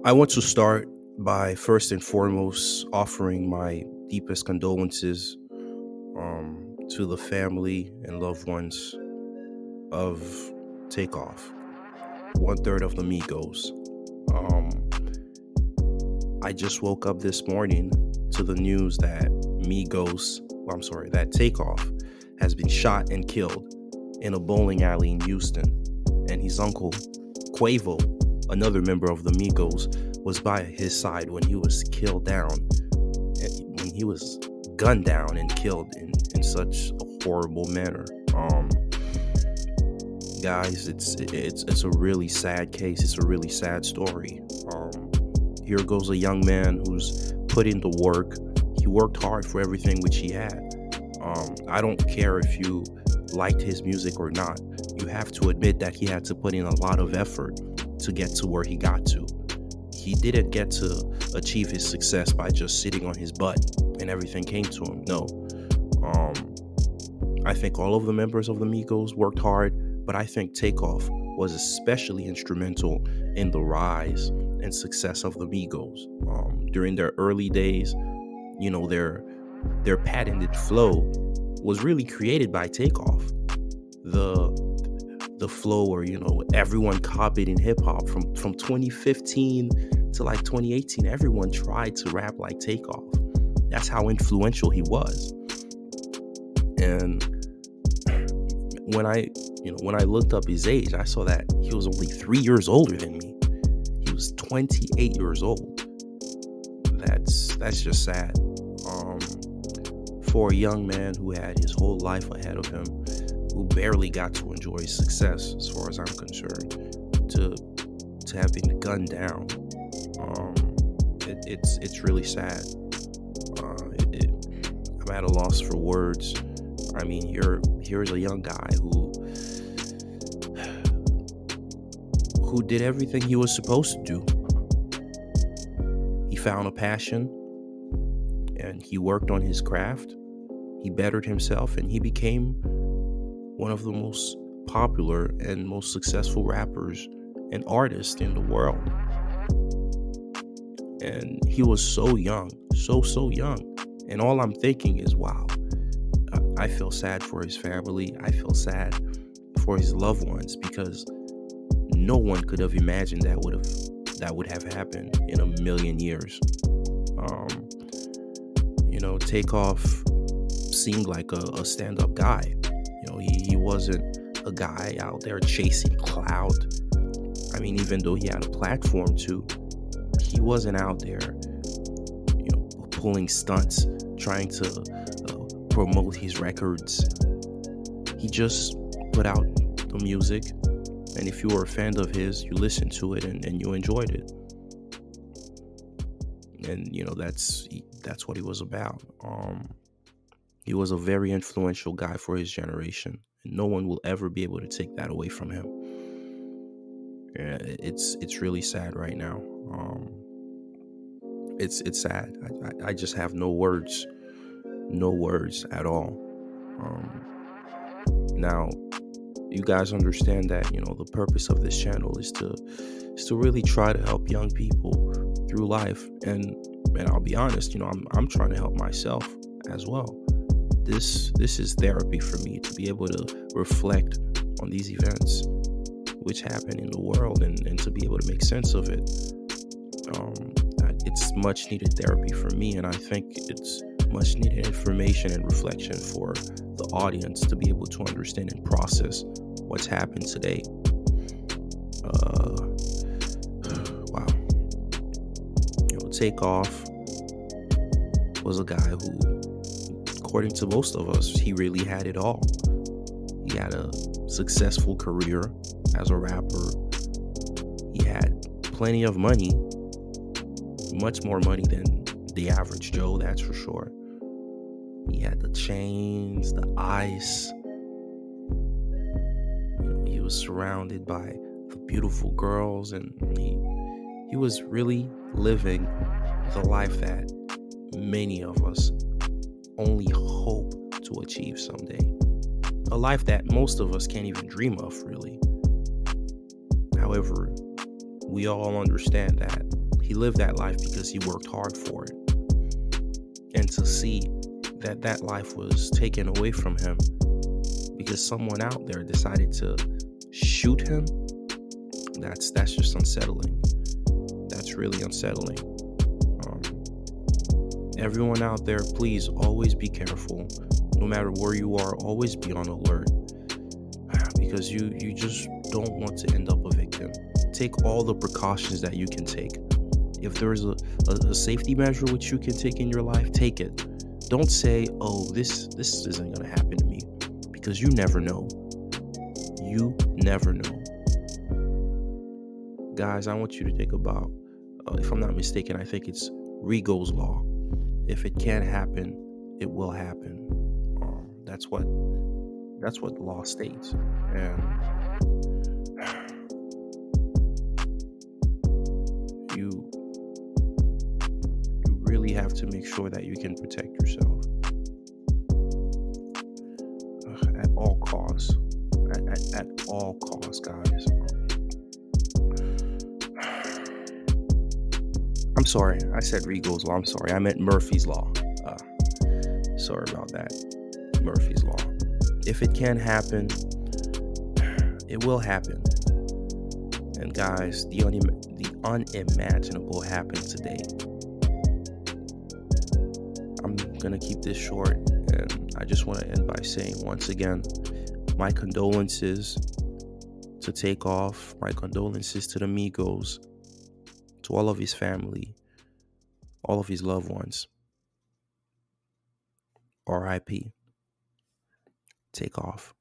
I want to start by first and foremost offering my deepest condolences to the family and loved ones of Takeoff, one third of the Migos. Um, I just woke up this morning to the news that that Takeoff has been shot and killed in a bowling alley in Houston, and his uncle, Quavo, another member of the Migos, was by his side when he was killed down, when he was gunned down and killed in such a horrible manner. Guys, it's a really sad case. It's a really sad story. Here goes a young man who's put in the work. He worked hard for everything which he had. I don't care if you liked his music or not. You have to admit that he had to put in a lot of effort to get to where he got to. He didn't get to achieve his success by just sitting on his butt and everything came to him. No. I think all of the members of the Migos worked hard, but I think Takeoff was especially instrumental in the rise and success of the Migos. During their early days, their patented flow was really created by Takeoff. The flow where everyone copied in hip hop from 2015 to like 2018. Everyone tried to rap like Takeoff. That's how influential he was. And when I looked up his age, I saw that he was only 3 years older than me. He was 28 years old. That's just sad. For a young man who had his whole life ahead of him, who barely got to enjoy success, as far as I'm concerned, to have been gunned down, it's really sad. I'm at a loss for words. I mean, here's a young guy who did everything he was supposed to do. He found a passion, and he worked on his craft. He bettered himself, and he became one of the most popular and most successful rappers and artists in the world. And he was so young, so young. And all I'm thinking is, wow, I feel sad for his family. I feel sad for his loved ones, because no one could have imagined that would have happened in a million years. Takeoff seemed like a stand-up guy. He wasn't a guy out there chasing clout. I mean, even though he had a platform too, he wasn't out there, pulling stunts, trying to promote his records. He just put out the music, and if you were a fan of his, you listened to it and you enjoyed it. And that's what he was about. He was a very influential guy for his generation, and no one will ever be able to take that away from him. Yeah, it's really sad right now. It's sad. I just have no words at all. Now, you guys understand that the purpose of this channel is to really try to help young people through life, and I'll be honest, I'm trying to help myself as well. This is therapy for me, to be able to reflect on these events which happen in the world, and to be able to make sense of it. It's much needed therapy for me, and I think it's much needed information and reflection for the audience to be able to understand and process what's happened today. Wow. Takeoff was a guy who, according to most of us, he really had it all. He had a successful career as a rapper. He had plenty of money, much more money than the average Joe, that's for sure. He had the chains, the ice. He was surrounded by the beautiful girls, and he was really living the life that many of us only hope to achieve someday. A life that most of us can't even dream of, really. However, we all understand that He lived that life because he worked hard for it. And to see that that life was taken away from him because someone out there decided to shoot him, that's just unsettling. That's really unsettling. Um, Everyone out there, please always be careful. No matter where you are, always be on alert because you just don't want to end up a victim. Take all the precautions that you can take. If there's a safety measure which you can take in your life, take it. Don't say, "Oh, this isn't gonna happen to me," because you never know. You never know. Guys, I want you to think about, if I'm not mistaken, I think it's Rigo's law. If it can happen, it will happen. That's what the law states, and you you really have to make sure that you can protect yourself at all costs. At all costs, guys. I'm sorry, I said Rigo's law. I'm sorry, I meant Murphy's law. Uh, Sorry about that. Murphy's law. If it can happen, it will happen. And guys, the unimaginable happened today. I'm gonna keep this short, and I just want to end by saying once again, my condolences to Takeoff, my condolences to the Migos, to all of his family, all of his loved ones. R.I.P. Takeoff.